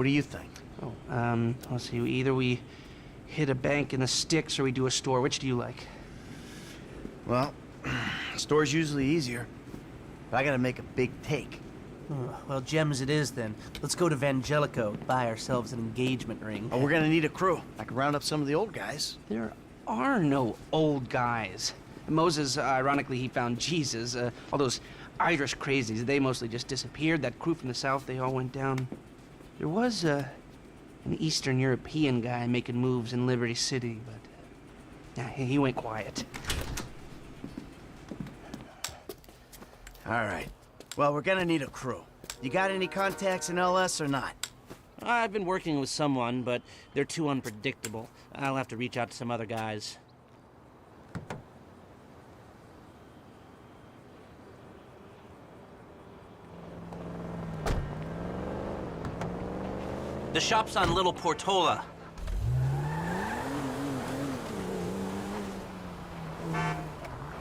What do you think? Oh, let's see. Either we hit a bank in the sticks or we do a store. Which do you like? Well, store's usually easier. But I gotta make a big take. Well, gems it is then. Let's go to Vangelico, buy ourselves an engagement ring. Oh, we're gonna need a crew. I can round up some of the old guys. There are no old guys. Moses, ironically, he found Jesus. All those Irish crazies, they mostly just disappeared. That crew from the south, they all went down. There was an Eastern European guy making moves in Liberty City, but he went quiet. All right. Well, we're gonna need a crew. You got any contacts in LS or not? I've been working with someone, but they're too unpredictable. I'll have to reach out to some other guys. The shop's on Little Portola.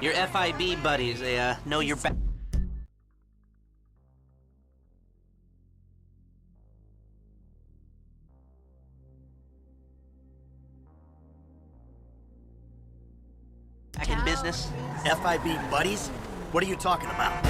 Your FIB buddies, they, know you're back. Back in business? FIB buddies? What are you talking about?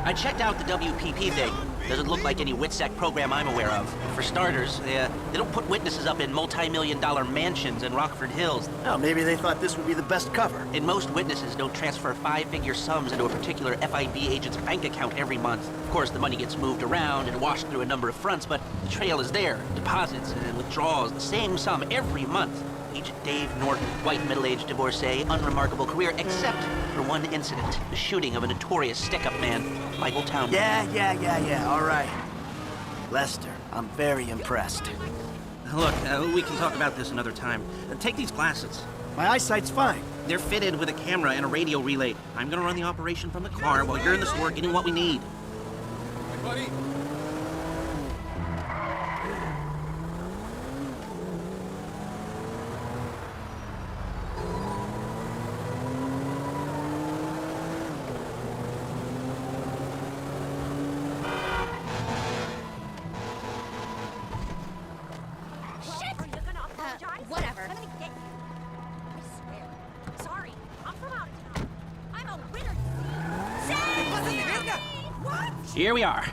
I checked out the WPP thing. Doesn't look like any WITSEC program I'm aware of. For starters, they don't put witnesses up in multi-million-dollar mansions in Rockford Hills. Oh, maybe they thought this would be the best cover. And most witnesses don't transfer five-figure sums into a particular FIB agent's bank account every month. Of course, the money gets moved around and washed through a number of fronts, but the trail is there. Deposits and withdrawals, the same sum every month. Agent Dave Norton, white middle-aged divorcee, unremarkable career, except for one incident. The shooting of a notorious stick-up man, Michael Townley. Yeah, all right. Lester, I'm very impressed. Look, we can talk about this another time. Take these glasses. My eyesight's fine. They're fitted with a camera and a radio relay. I'm gonna run the operation from the car while you're in the store getting what we need. Hey, buddy. Whatever. I'm gonna get you. I swear. Sorry. I'm from out of town. I'm a winner. Save me! What? Here we are.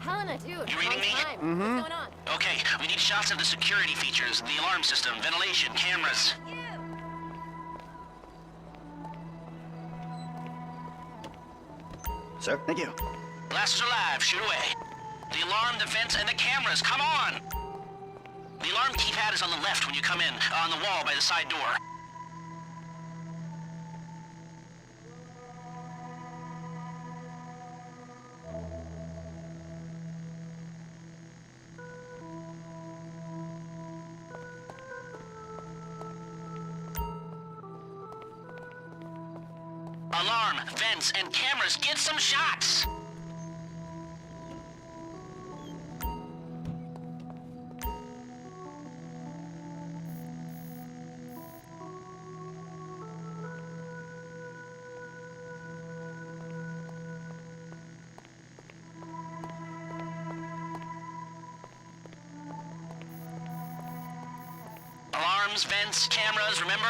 Helena, dude. You reading me? What's going on? Okay, we need shots of the security features, the alarm system, ventilation, cameras. Sir, thank you. Blasters alive, shoot away. The alarm, the vents, and the cameras, come on! The alarm keypad is on the left when you come in, on the wall by the side door. Alarm, vents, and cameras, get some shots! Alarms, vents, cameras, remember?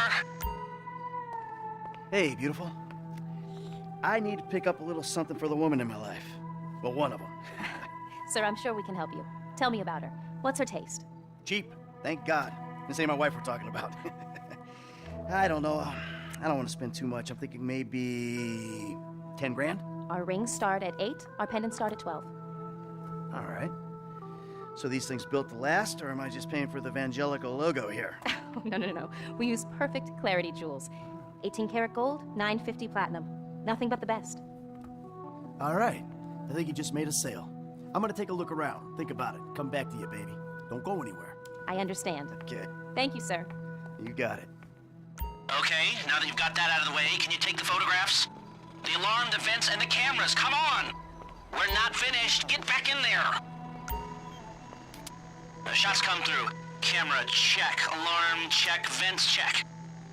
Hey, beautiful. I need to pick up a little something for the woman in my life. Well, one of them. Sir, I'm sure we can help you. Tell me about her. What's her taste? Cheap, thank God. This ain't my wife we're talking about. I don't know. I don't want to spend too much. I'm thinking maybe 10 grand? Our rings start at 8, our pendants start at 12. All right. So these things built to last, or am I just paying for the Vangelico logo here? Oh, no. We use perfect clarity jewels. 18 karat gold, 950 platinum. Nothing but the best. All right. I think you just made a sale. I'm gonna take a look around. Think about it. Come back to you, baby. Don't go anywhere. I understand. Okay. Thank you, sir. You got it. Okay, now that you've got that out of the way, can you take the photographs? The alarm, the vents, and the cameras, come on! We're not finished. Get back in there. The shots come through. Camera, check. Alarm, check. Vents, check.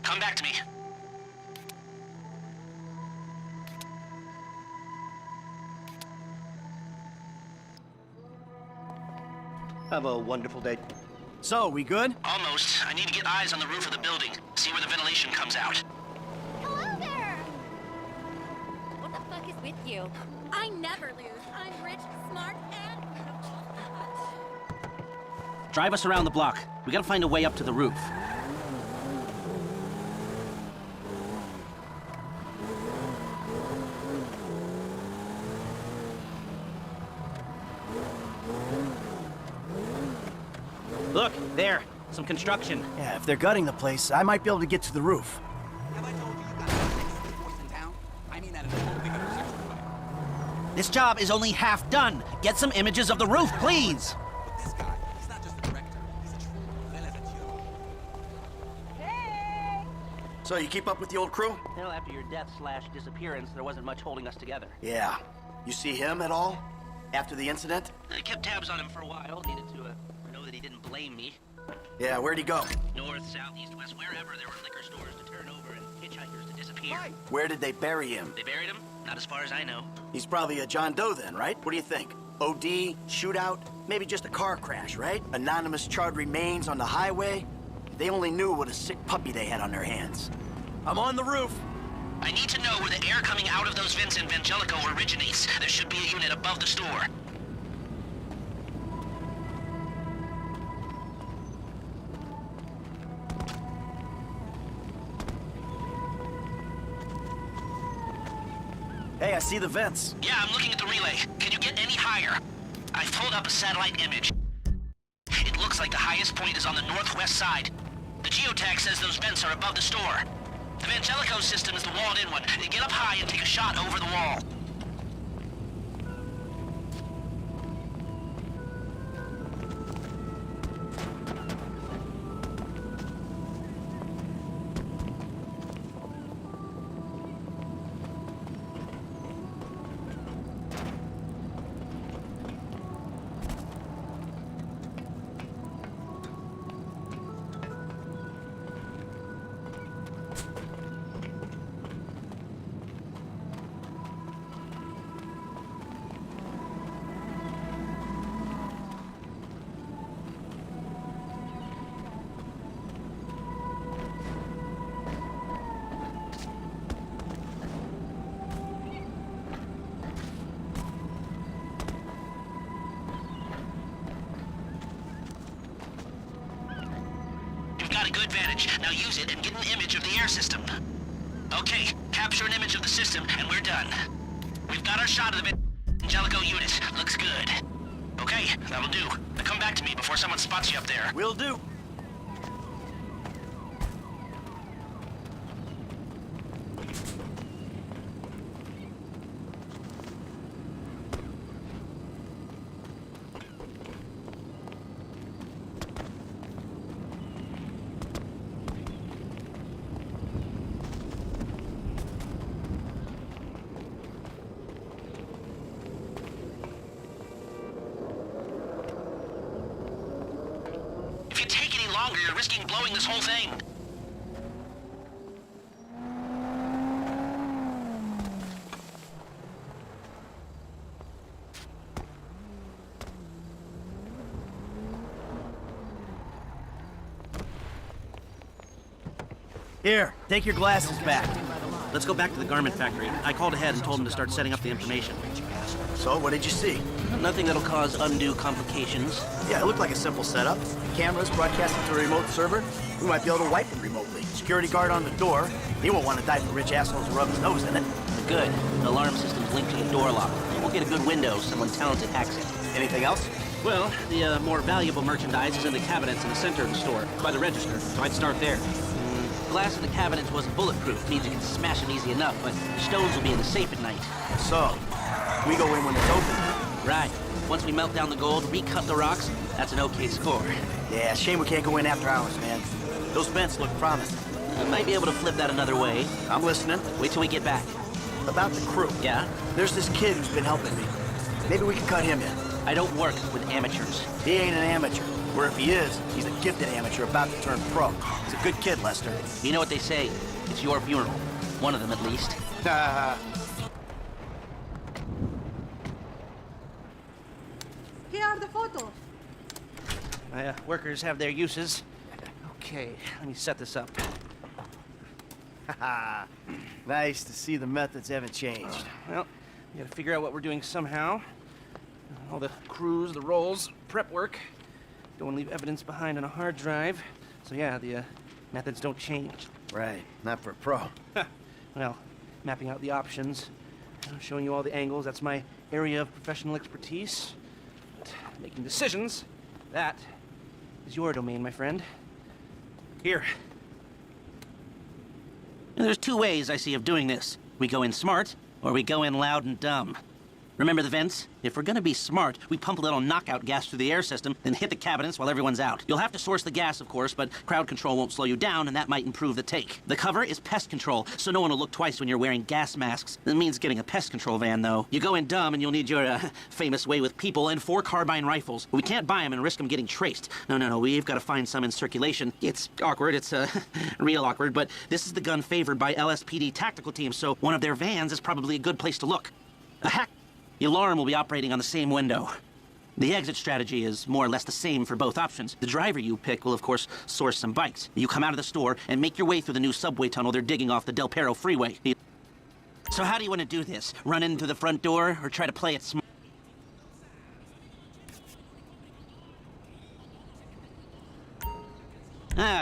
Come back to me. Have a wonderful day. So, we good? Almost. I need to get eyes on the roof of the building. See where the ventilation comes out. Hello there! What the fuck is with you? I never lose. I'm rich, smart, and beautiful. Drive us around the block. We gotta find a way up to the roof. Look, there. Some construction. Yeah, if they're gutting the place, I might be able to get to the roof. Have I told you you got the next force in town? I mean that in a whole big intersection fight. This job is only half done. Get some images of the roof, please. But this guy, he's not just a director. He's a true velezachiro. So, you keep up with the old crew? Well, after your death/disappearance, there wasn't much holding us together. Yeah. You see him at all? After the incident? I kept tabs on him for a while. Needed to know that he didn't blame me. Yeah, where'd he go? North, south, east, west, wherever there were liquor stores to turn over and hitchhikers to disappear. Where did they bury him? They buried him? Not as far as I know. He's probably a John Doe then, right? What do you think? OD, shootout, maybe just a car crash, right? Anonymous charred remains on the highway. They only knew what a sick puppy they had on their hands. I'm on the roof. I need to know where the air coming out of those vents in Vangelico originates. There should be a unit above the store. Hey, I see the vents. Yeah, I'm looking at the relay. Can you get any higher? I've pulled up a satellite image. It looks like the highest point is on the northwest side. The geotag says those vents are above the store. The Vangelico system is the walled-in one. Get up high and take a shot over the wall. Got a good vantage. Now use it and get an image of the air system. Okay, capture an image of the system and we're done. We've got our shot of the Vangelico unit. Looks good. Okay, that'll do. Now come back to me before someone spots you up there. Will do. If you take any longer, you're risking blowing this whole thing. Here, take your glasses back. Let's go back to the garment factory. I called ahead and told him to start setting up the information. So, what did you see? Nothing that'll cause undue complications. Yeah, it looked like a simple setup. Cameras broadcasting to a remote server. We might be able to wipe them remotely. Security guard on the door. He won't want to die for rich assholes who rub his nose in it. Good. The alarm system's linked to the door lock. We'll get a good window if someone talented hacks it. Anything else? Well, the more valuable merchandise is in the cabinets in the center of the store, by the register, so I'd start there. Glass in the cabinets wasn't bulletproof, means you can smash them easy enough, but stones will be in the safe at night. So, we go in when it's open. Right. Once we melt down the gold, recut the rocks, that's an okay score. Yeah, shame we can't go in after hours, man. Those vents look promising. I might be able to flip that another way. I'm listening. Wait till we get back. About the crew. Yeah? There's this kid who's been helping me. Maybe we can cut him in. I don't work with amateurs. He ain't an amateur. Or if he is, he's a gifted amateur about to turn pro. He's a good kid, Lester. You know what they say. It's your funeral. One of them, at least. Here are the photos. My workers have their uses. Okay, let me set this up. Nice to see the methods haven't changed. Well, we gotta figure out what we're doing somehow. All the crews, the rolls, prep work. Don't want to leave evidence behind on a hard drive. So yeah, the methods don't change. Right, not for a pro. Well, mapping out the options, showing you all the angles, that's my area of professional expertise. But making decisions, that is your domain, my friend. Here. There's two ways I see of doing this. We go in smart, or we go in loud and dumb. Remember the vents? If we're gonna be smart, we pump a little knockout gas through the air system, then hit the cabinets while everyone's out. You'll have to source the gas, of course, but crowd control won't slow you down, and that might improve the take. The cover is pest control, so no one will look twice when you're wearing gas masks. That means getting a pest control van, though. You go in dumb, and you'll need your famous way with people and 4 carbine rifles. We can't buy them and risk them getting traced. No, we've got to find some in circulation. It's awkward, it's real awkward, but this is the gun favored by LSPD tactical teams, so one of their vans is probably a good place to look. The alarm will be operating on the same window. The exit strategy is more or less the same for both options. The driver you pick will, of course, source some bikes. You come out of the store and make your way through the new subway tunnel they're digging off the Del Perro freeway. So how do you want to do this? Run in through the front door or try to play it smart?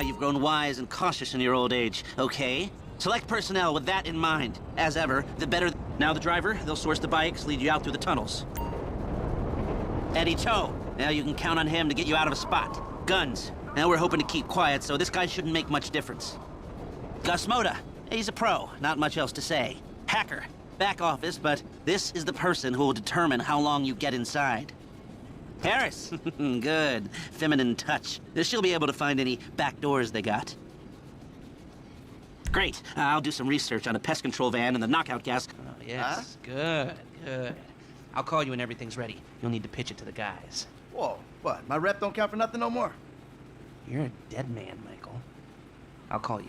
You've grown wise and cautious in your old age. Okay. Select personnel with that in mind. As ever, the better... Now the driver, they'll source the bikes, lead you out through the tunnels. Eddie Toe. Now you can count on him to get you out of a spot. Guns. Now we're hoping to keep quiet, so this guy shouldn't make much difference. Gus Moda. He's a pro. Not much else to say. Hacker. Back office, but this is the person who will determine how long you get inside. Harris. Good. Feminine touch. She'll be able to find any back doors they got. Great. I'll do some research on a pest control van and the knockout gas. Oh, yes. Good. I'll call you when everything's ready. You'll need to pitch it to the guys. Whoa, what? My rep don't count for nothing no more? You're a dead man, Michael. I'll call you.